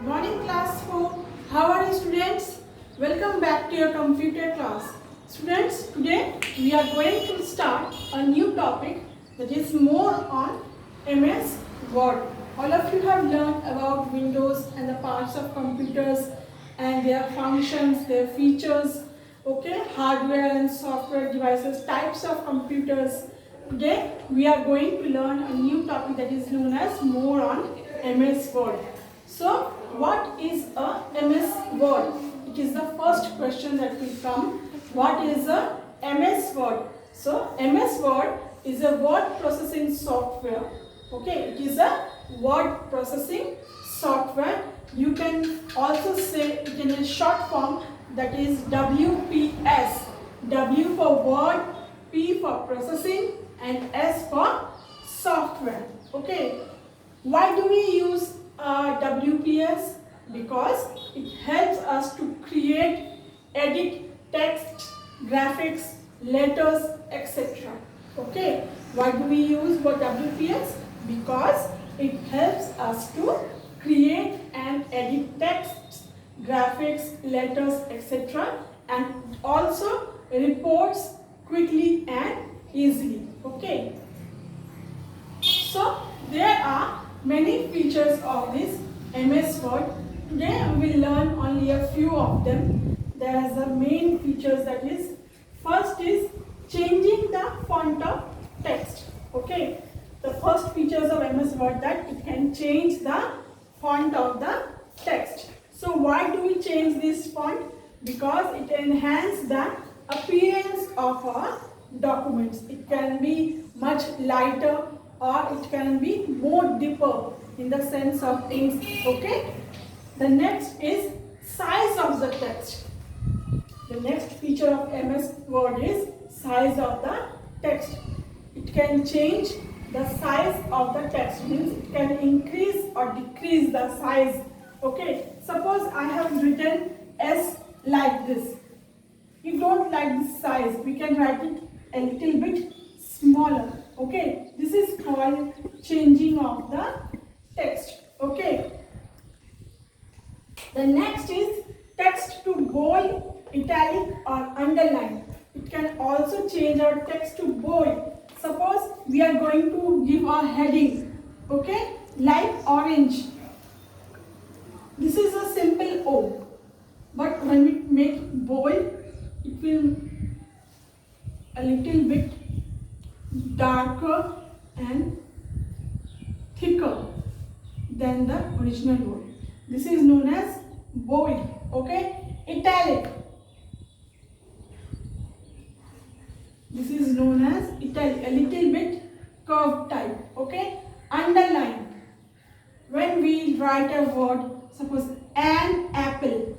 Morning class 4. How are you students? Welcome back to your computer class. Students, today we are going to start a new topic that is more on MS Word. All of you have learned about Windows and the parts of computers and their functions, their features, okay, hardware and software devices, types of computers. Today we are going to learn a new topic that is known as more on MS Word. So, what is a MS Word? It is the first question that will come. What is a MS Word? So, MS Word is a word processing software. Okay, it is a word processing software. You can also say it in a short form, that is WPS. W for word, P for processing, and S for software. Okay. Why do we use WPS? Because it helps us to create, edit text, graphics, letters, etc. Okay. Why do we use WPS? Because it helps us to create and edit text, graphics, letters, etc. and also reports quickly and easily. Okay. So there are many features of this MS Word. Today we will learn only a few of them. There are the main features, that is, first is changing the font of text. Okay, the first features of MS Word that it can change the font of the text. So why do we change this font? Because it enhances the appearance of our documents. It can be much lighter or it can be more deeper in the sense of things. Okay. The next is size of the text. The next feature of MS Word is size of the text. It can change the size of the text, means it can increase or decrease the size. Okay. Suppose I have written S like this. You don't like this size, we can write it a little bit smaller. Okay, this is called changing of the text. Okay. The next is text to bold, italic or underline. It can also change our text to bold. Suppose we are going to give a heading, okay, like orange. This is a simple O, but when we make bold, it will a little bit darker and thicker than the original word. This is known as bold. Okay. Italic. This is known as italic, a little bit curved type. Okay. Underline. When we write a word, suppose an apple,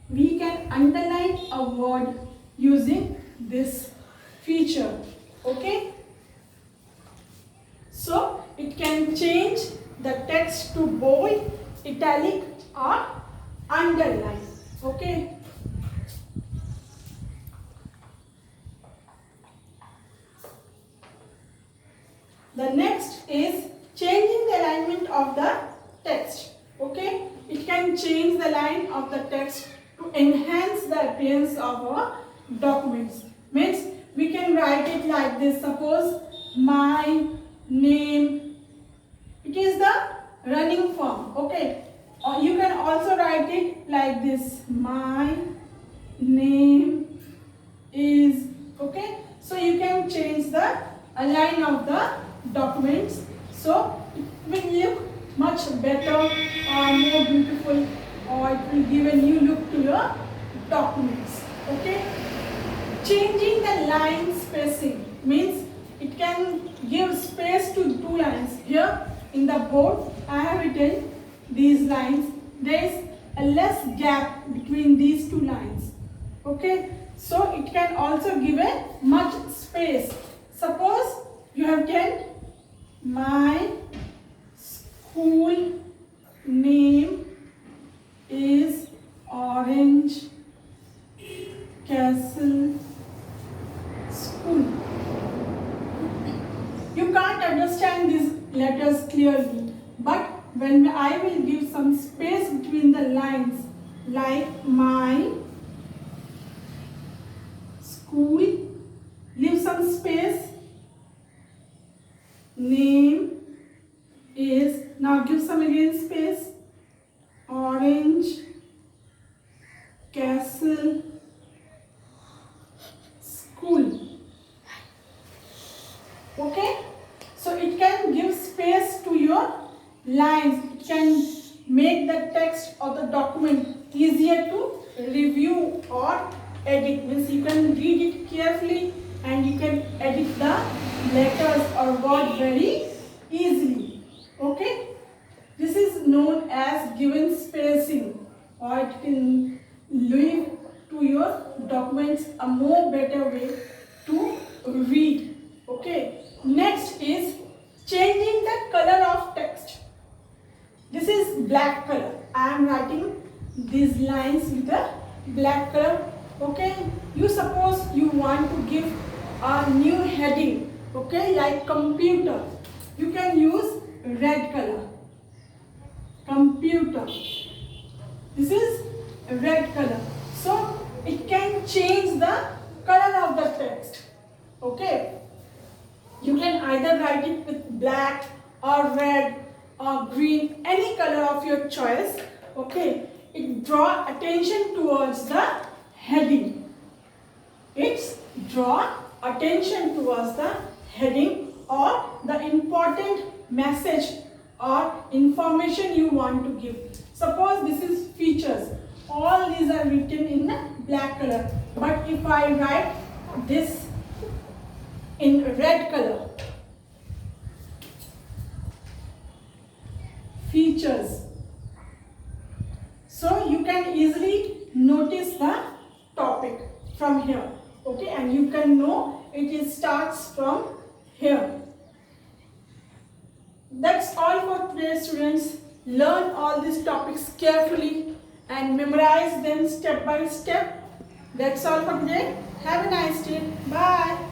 we can underline a word using this feature. Okay. So it can change the text to bold, italic or underline. Okay. The next is changing the alignment of the text. Okay. It can change the line of the text to enhance the appearance of our documents. Means we can write it like this. Suppose my name. It is the running form. Okay. Or you can also write it like this. My name is. Okay. So you can change the line of the documents. So it will look much better or more beautiful, or it will give a new look to your documents. Okay. Changing the line spacing means it can give space to two lines. Here in the board I have written these lines. There is a less gap between these two lines. Okay. So it can also give a much space. Suppose you have written my school name is Orange Castle School. You can't understand these letters clearly. But when I will give some space between the lines, like my school, leave some space, name is, now give some again space, orange, castle, school. Okay, so it can give space to your lines. It can make the text of the document easier to review or edit. Means you can read it carefully and you can edit the letters or word very easily. Okay, this is known as given spacing, or it can leave to your documents a more better way to read. Okay, next is changing the color of text. This is black color. I am writing these lines with a black color. Okay, you suppose you want to give a new heading, okay, like computer. You can use red color. Computer. This is red color. So it can change the color of the text. Okay. You can either write it with black or red or green, any color of your choice. Okay. It draw attention towards the heading. It's draw attention towards the heading or the important message or information you want to give. Suppose this is features. All these are written in black color. But if I write this in red color, features, so you can easily notice the topic from here. Okay, and you can know it starts from here. That's all for today, students. Learn all these topics carefully and memorize them step by step. That's all for today. Have a nice day. Bye.